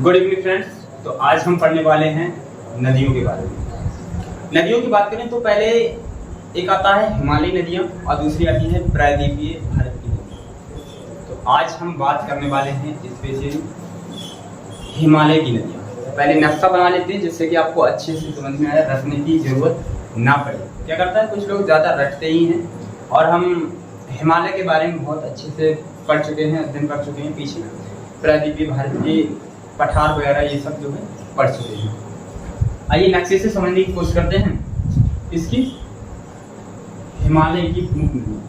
Good evening friends. तो आज हम पढ़ने वाले हैं नदियों के बारे में। नदियों की बात करें तो पहले एक आता है हिमालयी नदियाँ और दूसरी आती है प्रायद्वीपीय भारत की नदियाँ। तो आज हम बात करने वाले हैं स्पेशली हिमालय की नदियाँ। पहले नक्शा बना लेते हैं जिससे कि आपको अच्छे से समझ में आया, रटने की जरूरत ना पड़े। क्या करता है, कुछ लोग ज़्यादा रटते ही हैं और हम हिमालय के बारे में बहुत अच्छे से पढ़ चुके हैं, अध्ययन कर चुके हैं। पीछे प्रायद्वीपीय भारत की पठार वगैरह ये सब जो है पढ़ चुके हैं। आइए नक्शे से समझने की कोशिश करते हैं इसकी हिमालय की प्रमुख नदियाँ।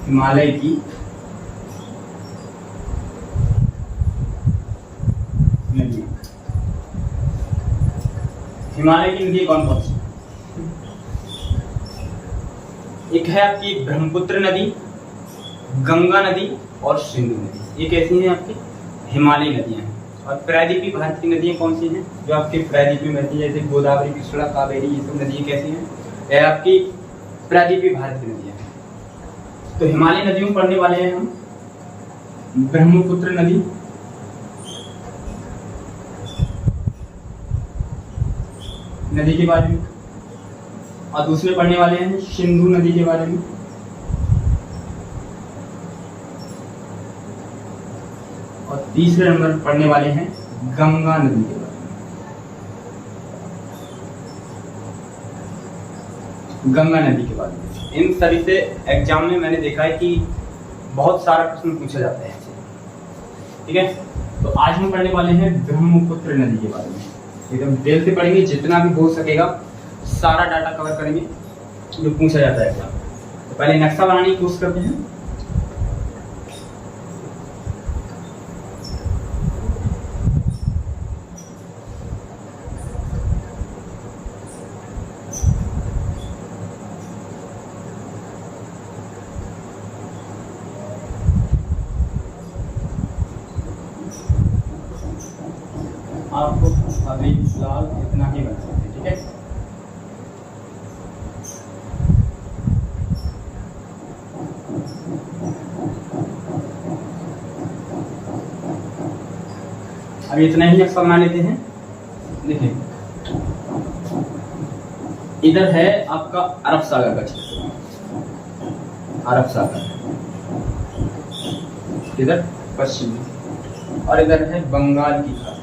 हिमालय की नदियाँ, हिमालय की नदी कौन कौन सी? एक है आपकी ब्रह्मपुत्र नदी, गंगा नदी और सिंधु नदी। ये कैसी हैं? आपकी हिमालयी नदियाँ हैं। और प्रायद्वीपीय भारत की नदियाँ कौन सी हैं जो आपके प्रायद्वीपीय में बहती है? जैसे गोदावरी, कृष्णा, कावेरी, ये सब नदियाँ कैसी हैं? यह आपकी प्रायद्वीपीय भारत की नदियाँ हैं। तो हिमालयी नदियों पढ़ने वाले हैं हम। ब्रह्मपुत्र नदी, नदी के बारे में, और दूसरे पढ़ने वाले हैं सिंधु नदी के बारे में, और तीसरे नंबर पढ़ने वाले हैं गंगा नदी के बारे में, गंगा नदी के बारे में। इन सभी से एग्जाम में मैंने देखा है कि बहुत सारा प्रश्न पूछा जाता है। ठीक है, तो आज हम पढ़ने वाले हैं ब्रह्मपुत्र नदी के बारे में। एकदम डिटेल से पढ़ेंगे, जितना भी हो सकेगा सारा डाटा कवर करेंगे जो पूछा जाता है एग्जाम। तो पहले नक्शा बनाने की कोशिश करते हैं। आपको अभी फिलहाल इतना ही बन सकते हैं। ठीक है, अब इतना ही नक्शा बना लेते हैं। देखिए इधर है आपका अरब सागर का क्षेत्र, अरब सागर इधर पश्चिम में, और इधर है बंगाल की खाड़ी।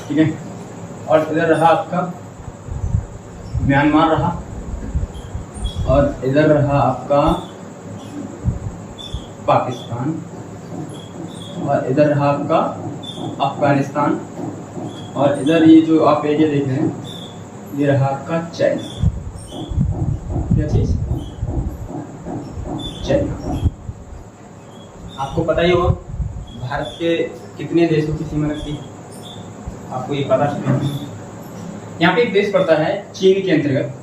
ठीक है, और इधर रहा आपका म्यांमार रहा, और इधर रहा आपका पाकिस्तान, और इधर रहा आपका अफगानिस्तान, और इधर ये जो आप एरिया देख रहे हैं ये रहा आपका चाइना। क्या चीज? चाइना। आपको पता ही होगा भारत के कितने देशों की सीमा लगती है, आपको ये पता है? यहाँ पे एक देश पड़ता है चीन के अंतर्गत,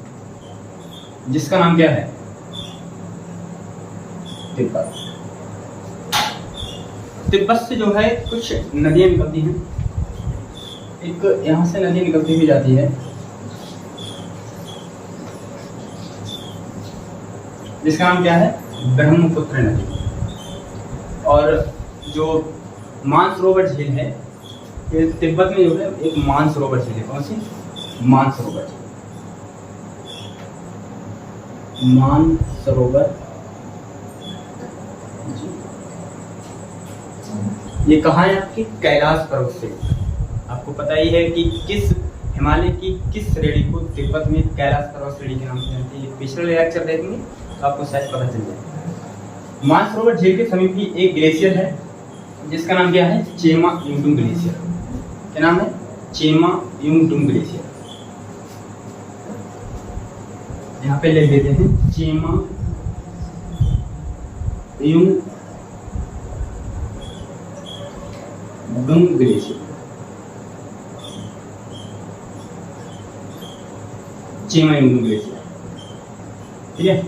जिसका नाम क्या है? तिब्बत। तिब्बत से जो है कुछ नदियां निकलती हैं। एक यहाँ से नदी निकलती हुई जाती है जिसका नाम क्या है? ब्रह्मपुत्र नदी। और जो मानसरोवर झील है, ये तिब्बत में जो है एक मानसरोवर झील है। कौन सी? मानसरोवर झील। मानसरोवर, ये कहाँ है? आपकी कैलाश पर्वत से। आपको पता ही है कि किस हिमालय की किस श्रेणी को तिब्बत में कैलाश पर्वत श्रेणी के नाम से जानते हैं। पिछले लेक्चर देखेंगे तो आपको शायद पता चल जाएगा। मानसरोवर झील के समीप ही एक ग्लेशियर है जिसका नाम क्या है? चेमा युंगडुंग ग्लेशियर। क्या नाम है? चेमा युंगडुंग ग्लेशियर। यहाँ पे लिख देते हैं चेमा युंगडुंग ग्लेशियर। चेमा युंगडुंग ग्लेशियर। ठीक है,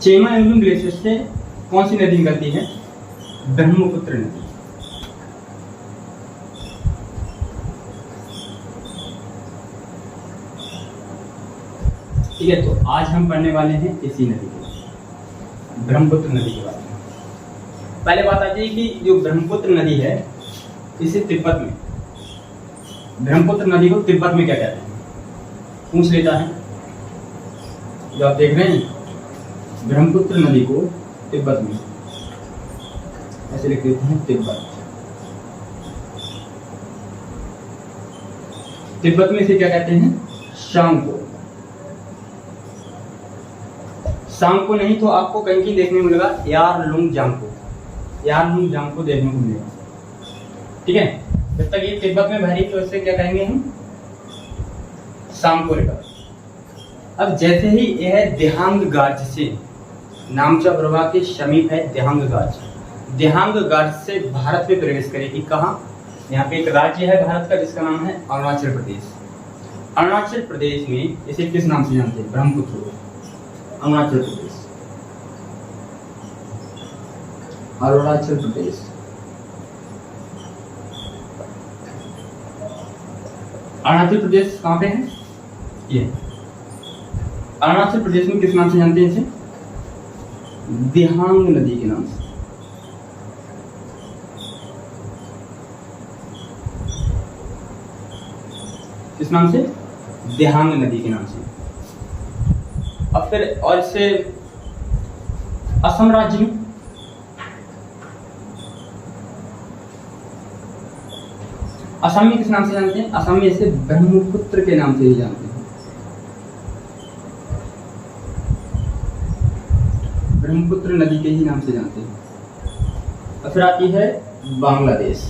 चेमा युंगडुंग ग्लेशियर से कौन सी नदी निकलती है? ब्रह्मपुत्र नदी। ठीक है, तो आज हम पढ़ने वाले हैं इसी नदी के, ब्रह्मपुत्र नदी के बारे में। पहले बात आती है कि जो ब्रह्मपुत्र नदी है इसे तिब्बत में, ब्रह्मपुत्र नदी को तिब्बत में क्या कहते हैं, पूछ लेता है। जो आप देख रहे हैं ब्रह्मपुत्र नदी को तिब्बत में ऐसे लिख देते हैं तिब्बत। तिब्बत में इसे क्या कहते हैं, शांको। शांको नहीं तो आपको कहीं कहीं देखने को मिलेगा यारलुंग जांको, यारलुंग जांको देखने को मिलेगा। ठीक है, जब तक ये तिब्बत में भरी तो इसे क्या कहेंगे हम, शांको रिवर। अब जैसे ही यह देहांग गाज से, नामचा प्रभा के समीप है देहांग गाज, देहांग गाज से भारत में प्रवेश करेगी। कहाँ, यहाँ पे एक राज्य है भारत का जिसका नाम है अरुणाचल प्रदेश। अरुणाचल प्रदेश में इसे किस नाम से जानते हैं, ब्रह्मपुत्र। अरुणाचल प्रदेश, अरुणाचल प्रदेश। अरुणाचल प्रदेश कहाँ पे है, ये अरुणाचल प्रदेश में किस नाम से जानते हैं इसे, देहांग नदी के नाम से। किस नाम से, देहांग नदी के नाम से। अब फिर और इससे असम राज्य में, असम में किस नाम से जानते हैं, असम में इसे ब्रह्मपुत्र के नाम से ही जानते हैं, ब्रह्मपुत्र नदी के ही नाम से जानते हैं। और फिर आती है बांग्लादेश।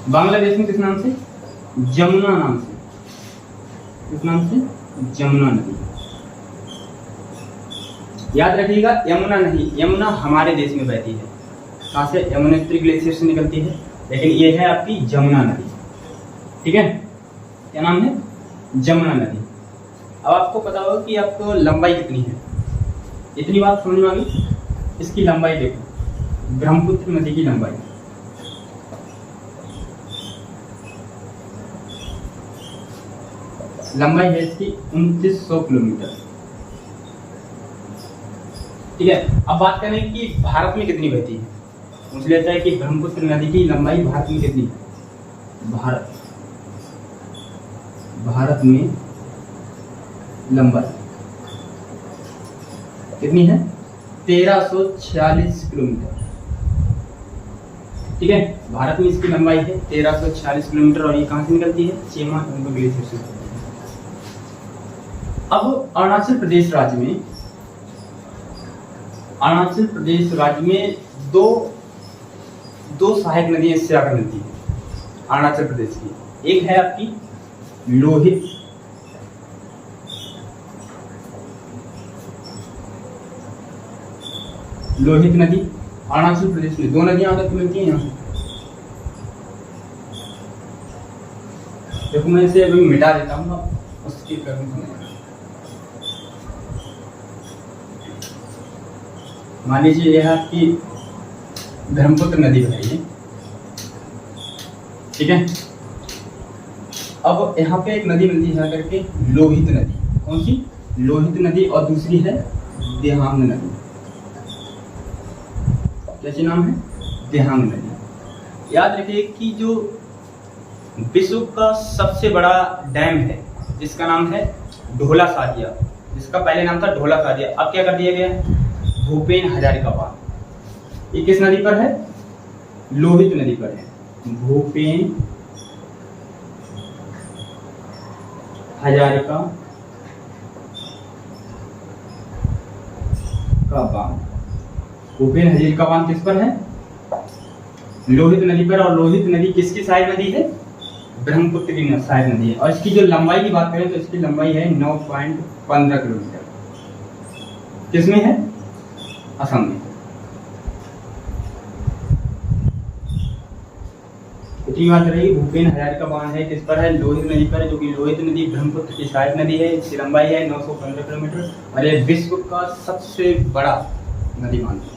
बांग्लादेश में किस नाम से, जमुना नाम से, किस नाम से, जमुना नदी। याद रखिएगा यमुना नहीं, यमुना हमारे देश में बहती है। कहाँ से, यमुनोत्री ग्लेशियर से निकलती है, लेकिन ये है आपकी जमुना नदी। ठीक है, क्या नाम है, जमुना नदी। अब आपको पता होगा कि आपको लंबाई कितनी है, इतनी बात समझ में आ गई। इसकी लंबाई देखो, ब्रह्मपुत्र नदी की लंबाई, लंबाई है इसकी 2900 किलोमीटर। ठीक है, अब बात करें कि भारत में कितनी बहती है। मुझे लगता है कि ब्रह्मपुत्र नदी की लंबाई भारत में कितनी है, भारत में लंबाई कितनी है, 1346 किलोमीटर। ठीक है, भारत में इसकी लंबाई है 1346 किलोमीटर और ये कहाँ से निकलती है, चेमा ग्लेशियर से। अब अरुणाचल प्रदेश राज्य में, अरुणाचल प्रदेश राज्य में दो सहायक नदियां इससे आकर मिलती है अरुणाचल प्रदेश की। एक है आपकी लोहित, लोहित नदी। अरुणाचल प्रदेश में 2 नदियां आकर मिलती हैं यहाँ से। देखो मैं इसे अभी मिटा देता हूँ, उसकी करूँगा। मान लीजिए यह आपकी ब्रह्मपुत्र नदी बह रही है। ठीक है, अब यहाँ पे एक नदी मिलती है करके लोहित नदी। कौन सी, लोहित नदी। और दूसरी है देहांग नदी। कैसे नाम है, देहांग नदी। याद रखिए कि जो विश्व का सबसे बड़ा डैम है जिसका नाम है ढोला सादिया, जिसका पहले नाम था ढोला सादिया, अब क्या कर दिया गया है, भूपेन हजारिका बांध। ये किस नदी पर है, लोहित नदी पर है, भूपेन हजारिका का बांध। भूपेन हजारिका बांध किस पर है, लोहित नदी पर। और लोहित नदी किसकी सहायक नदी है, ब्रह्मपुत्र की सहायक नदी है। और इसकी जो लंबाई की बात करें तो इसकी लंबाई है 9.15 किलोमीटर। किसमें है, असम में। इतनी बात रही, भूपेन हजारिका बांध है किस पर है, लोहित नदी पर, जो कि लोहित नदी ब्रह्मपुत्र की सहायक नदी है। इसकी लंबाई है 915 किलोमीटर और यह विश्व का सबसे बड़ा नदी बांध है।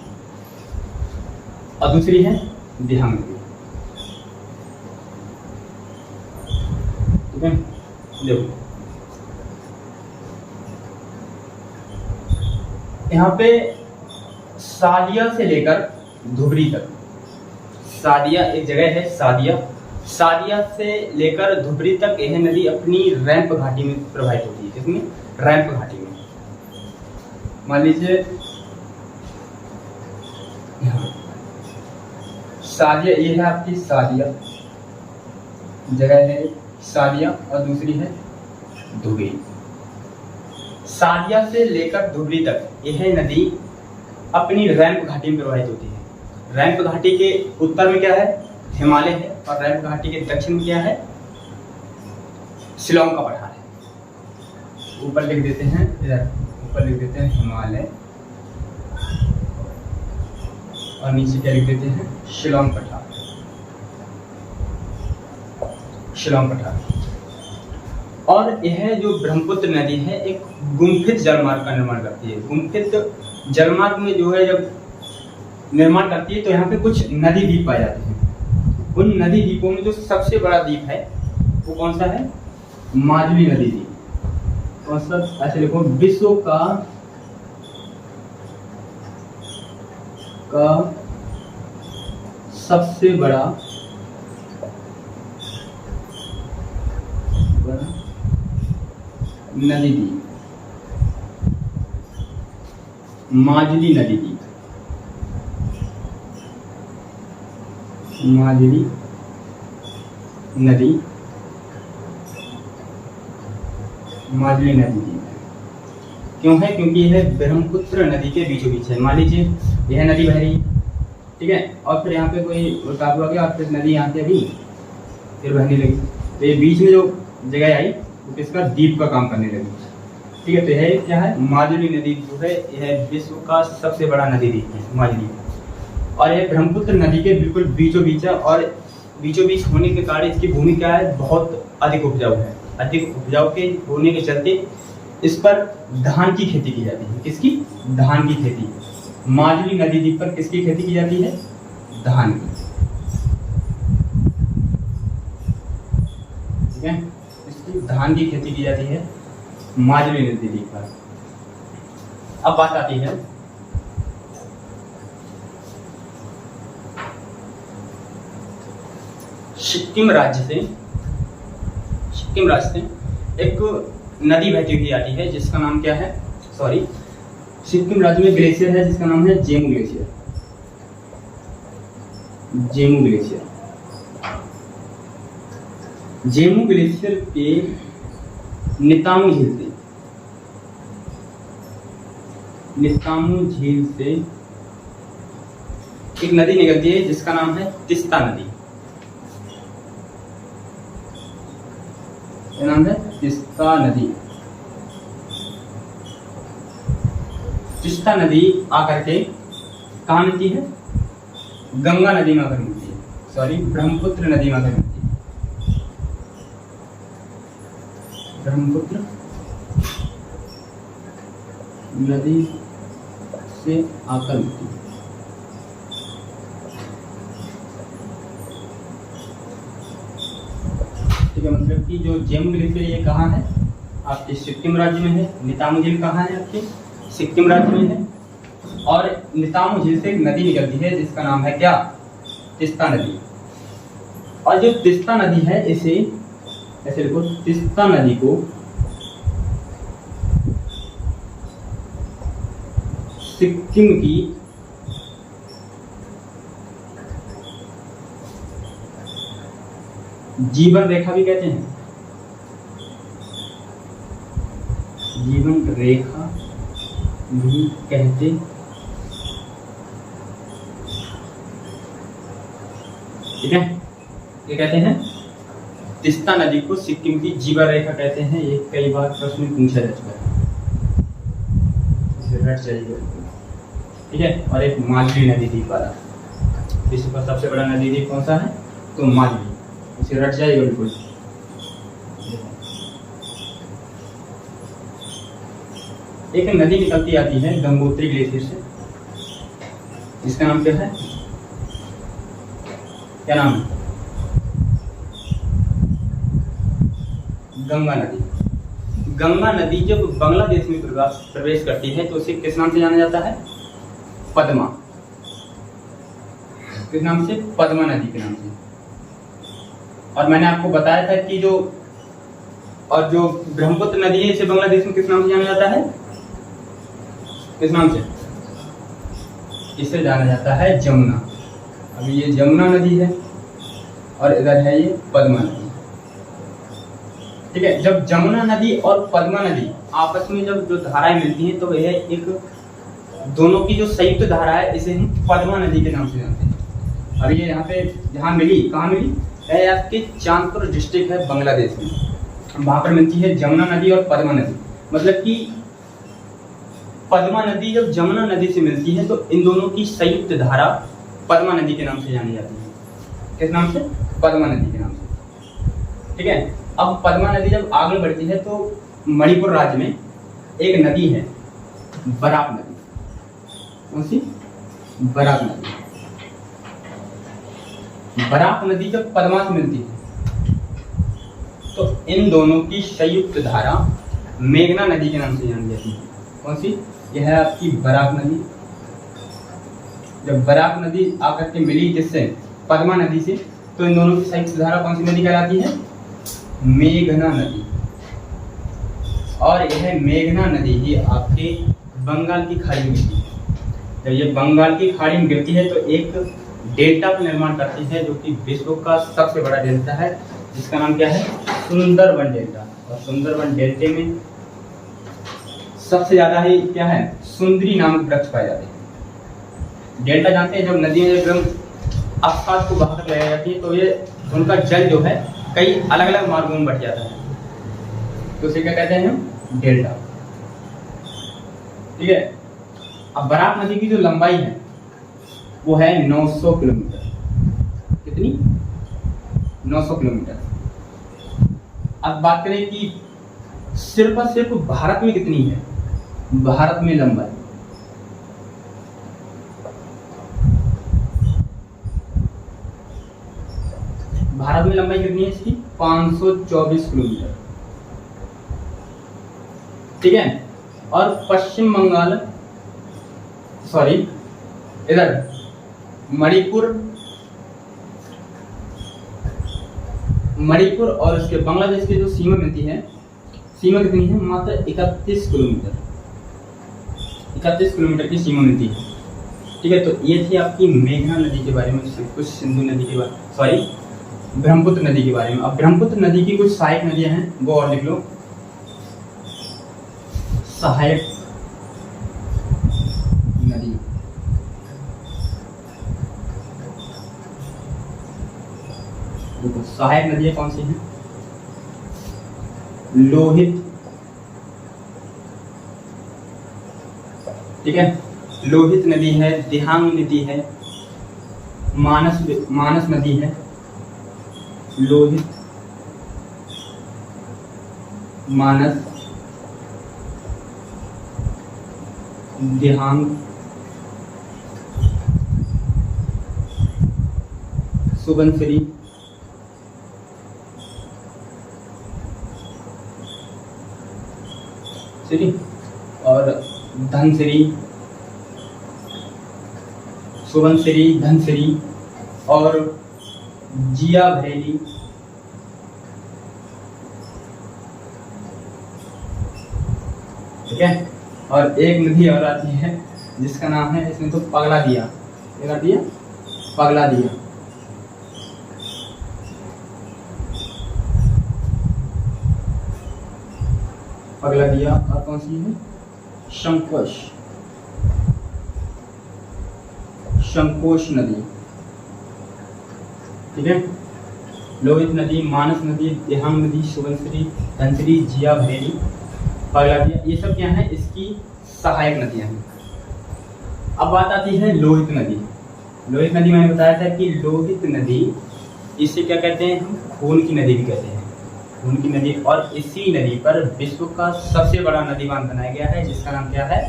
और दूसरी है देहांग नदी। ठीक है। देखो यहाँ पे सादिया से लेकर धुबरी तक, सादिया एक जगह है, सादिया से लेकर धुबरी तक यह नदी अपनी रैंप घाटी में प्रवाहित होती है। किसमें? रैंप घाटी में। मान लीजिए सादिया, ये है आपकी सादिया जगह है, सादिया, और दूसरी है धुबरी। सादिया से लेकर धुबरी तक यह नदी अपनी रैंप घाटी में प्रवाहित होती है। रैंप घाटी के उत्तर में क्या है? हिमालय है, और रैंप घाटी के दक्षिण में क्या है? शिलांग का पठार है। ऊपर लिख देते हैं, इधर ऊपर लिख देते हैं हिमालय, और नीचे क्या लिख देते हैं? शिलांग पठार, शिलांग पठार। और यह जो ब्रह्मपुत्र नदी है एक गुम्फित जलमार्ग का निर्माण करती है। गुम्फित जलमार्ग में जो है जब निर्माण करती है तो यहाँ पे कुछ नदी द्वीप पाए जाते हैं। उन नदी द्वीपों में जो सबसे बड़ा द्वीप है वो कौन सा है? माजुली नदी द्वीप। कौन सा? ऐसे लिखो, विश्व का सबसे बड़ा नदी द्वीप माजुली नदी द्वीप, माजुली नदी, माजुली नदी द्वीप क्यों है? क्योंकि यह ब्रह्मपुत्र नदी के बीचों बीच है। मान लीजिए यह नदी बह रही है, ठीक है, और फिर यहाँ पे कोई काबू आ गया और फिर नदी यहाँ से अभी फिर बहने लगी, तो ये बीच में जो जगह आई वो किसका? द्वीप का काम करने लगी। ठीक है, तो यह क्या है? माजुली नदी जो है यह विश्व का सबसे बड़ा नदी द्वीप है माजुली, और यह ब्रह्मपुत्र नदी के बिल्कुल बीचों बीच है, और बीचों बीच होने के कारण इसकी भूमि क्या है? बहुत अधिक उपजाऊ है। अधिक उपजाऊ के होने के चलते इस पर धान की खेती की जाती है। किसकी? धान की खेती। माजुली नदी द्वीप पर किसकी खेती की जाती है? धान की। ठीक है, इसकी धान की खेती की जाती है माजुली नदी द्वीप पर। अब बात आती है सिक्किम राज्य से एक नदी बहती हुई आती है जिसका नाम क्या है? सिक्किम राज्य में ग्लेशियर है जिसका नाम है Zemu glacier. Zemu glacier, Zemu glacier के नितामू झील से एक नदी निकलती है जिसका नाम है तिस्ता नदी। क्या नाम है? तिस्ता नदी। तिस्ता नदी आकर के कहाँ मिलती है? गंगा नदी में आकर मिलती है, ब्रह्मपुत्र नदी में आकर मिलती है। ब्रह्मपुत्र नदी से आकर मिलती है। ठीक है, मतलब कि जो जेमू ग्लेशियर ये कहाँ है? आपके सिक्किम राज्य में है। नितामू झील कहाँ है? आपके सिक्किम राज्य में है। और नितामू झील से एक नदी निकलती है जिसका नाम है क्या? तिस्ता नदी। और जो तिस्ता नदी है इसे ऐसे लिखो, तिस्ता नदी को सिक्किम की जीवन रेखा भी कहते हैं। जीवन रेखा भी कहते ठीक है, ये कहते हैं तिस्ता नदी को सिक्किम की जीवन रेखा कहते हैं। ये कई बार प्रश्न में पूछा जा चुका है, इसे रट जाइए। ठीक है, और एक माजुली नदी द्वीप वाला, विश्व का सबसे बड़ा नदी द्वीप कौन सा है? तो माजुली, इसे रट जाइएगा बिल्कुल। एक नदी निकलती आती है गंगोत्री ग्लेशियर से, इसका नाम क्या है? क्या नाम है? गंगा नदी। गंगा नदी जब बांग्लादेश में प्रवेश करती है तो उसे किस नाम से जाना जाता है? पद्मा। किस नाम से? पद्मा नदी के नाम से। और मैंने आपको बताया था कि जो ब्रह्मपुत्र नदी है इसे बांग्लादेश में किस नाम से जाना जाता है? किस नाम से? इसे जाना जाता है जमुना। अभी ये जमुना नदी है और इधर है ये पद्मा नदी। ठीक है, जब जमुना नदी और पद्मा नदी आपस में जब जो धाराएं मिलती हैं तो यह एक दोनों की जो संयुक्त धारा है इसे हम पद्मा नदी के नाम से जानते हैं। अब ये यहाँ पे जहाँ मिली, कहाँ मिली? यह आपके चांदपुर डिस्ट्रिक्ट है बांग्लादेश में, वहां पर मिलती है जमुना नदी और पद्मा नदी। मतलब कि पद्मा नदी जब जमुना नदी से मिलती है तो इन दोनों की संयुक्त धारा पद्मा नदी के नाम से जानी जाती है। किस नाम से? पद्मा नदी के नाम से। ठीक है, अब पद्मा नदी जब आगे बढ़ती है तो मणिपुर राज्य में एक नदी है बराक नदी। कौन सी? बराक नदी। बराक नदी जब पद्मा से मिलती है तो इन दोनों की संयुक्त धारा मेघना नदी के नाम से जानी जाती है। कौन सी? यह है आपकी बराक नदी। जब बराक नदी आकर के मिली किससे? पद्मा नदी से, तो इन दोनों की संयुक्त धारा कौन सी नदी कहलाती है? मेघना नदी। और यह मेघना नदी ही आपके बंगाल की खाड़ी में गिरती है। जब ये बंगाल की खाड़ी में गिरती है तो एक डेल्टा का निर्माण करती है जो कि विश्व का सबसे बड़ा डेल्टा है, जिसका नाम क्या है? सुंदरबन डेल्टा। और सुंदरबन डेल्टे में सबसे ज्यादा ही क्या है? सुंदरी नामक वृक्ष पाए जाते हैं। डेल्टा जानते हैं, जब नदियां एकदम आसपास को बहा कर ले जाती है तो ये उनका जल जो है कई अलग अलग मार्गों में बढ़ जाता है, तो उसे क्या कहते हैं हम? डेल्टा। ठीक है, अब बराक नदी की जो लंबाई है वो है 900 किलोमीटर। कितनी? 900 किलोमीटर। अब बात करें कि सिर्फ और सिर्फ भारत में कितनी है? भारत में लंबाई कितनी है इसकी? 524 किलोमीटर। ठीक है, और पश्चिम बंगाल, सॉरी इधर मणिपुर और उसके बांग्लादेश की जो सीमा मिलती है, सीमा कितनी है? मात्र 31 किलोमीटर। 31 किलोमीटर की सीमा मिलती है। ठीक है, तो ये थी आपकी मेघना नदी के बारे में, कुछ सिंधु नदी के बारे, सॉरी ब्रह्मपुत्र नदी के बारे में। अब ब्रह्मपुत्र नदी की कुछ सहायक नदियां हैं, वो और लिख लो। सहायक नदी, देखो सहायक नदियां कौन सी हैं? लोहित, ठीक है, लोहित नदी है, दिहांग नदी है, मानस नदी है, लोहित, मानस, दिहांग, सुबनसिरी, और धनसिरी, सुबनसिरी, धनसिरी और जिया भरेली। ठीक है, और एक नदी और आती है जिसका नाम है, इसमें तो पगला दिया, क्या दिया? पगला दिया। पगला दिया। और कौन सी है? शंकोश नदी। ठीक है, लोहित नदी, मानस नदी, दिहांग नदी, सुबनसिरी, धनसिरी, जिया भरेली, पगला दिया, ये सब क्या है? इसकी सहायक नदियां हैं। अब बात आती है लोहित नदी। लोहित नदी मैंने बताया था कि लोहित नदी, इसे क्या कहते हैं हम? खून की नदी भी कहते हैं, खून की नदी। और इसी नदी पर विश्व का सबसे बड़ा नदी बांध बनाया गया है, जिसका नाम क्या है?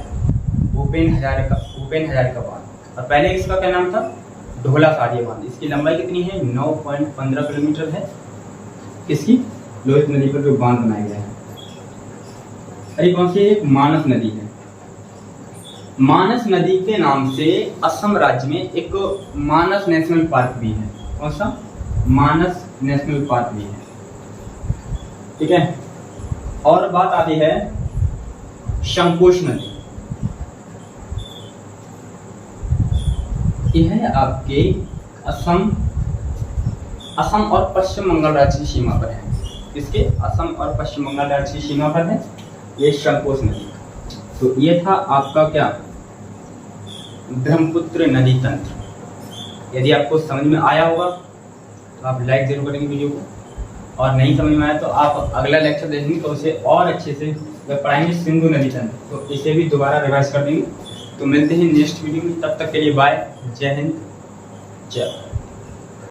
भूपेन हजारिका बांध। और पहले इसका क्या नाम था? ढोला सारिया बांध। इसकी लंबाई कितनी है? 9.15 किलोमीटर है। इसकी लोहित नदी पर जो बांध बनाए गए हैं। अरे कौन सी एक मानस नदी है। मानस नदी के नाम से असम राज्य में एक मानस नेशनल पार्क भी है। कौन सा? मानस नेशनल पार्क भी है। ठीक है। और बात आती है शंकोश नदी। यह आपके असम और पश्चिम बंगाल राज्य की सीमा पर है। किसके? असम और पश्चिम बंगाल राज्य की सीमा पर है ये शंकोश नदी। तो ये था आपका क्या? ब्रह्मपुत्र नदी तंत्र। यदि आपको समझ में आया होगा तो आप लाइक जरूर करेंगे वीडियो को, और नहीं समझ में आया तो आप अगला लेक्चर देखेंगे तो उसे और अच्छे से पढ़ाएंगे सिंधु नदी तंत्र, तो इसे भी दोबारा रिवाइज कर देंगे। तो मिलते हैं नेक्स्ट वीडियो में, तब तक के लिए बाय, जय हिंद, जय भारत।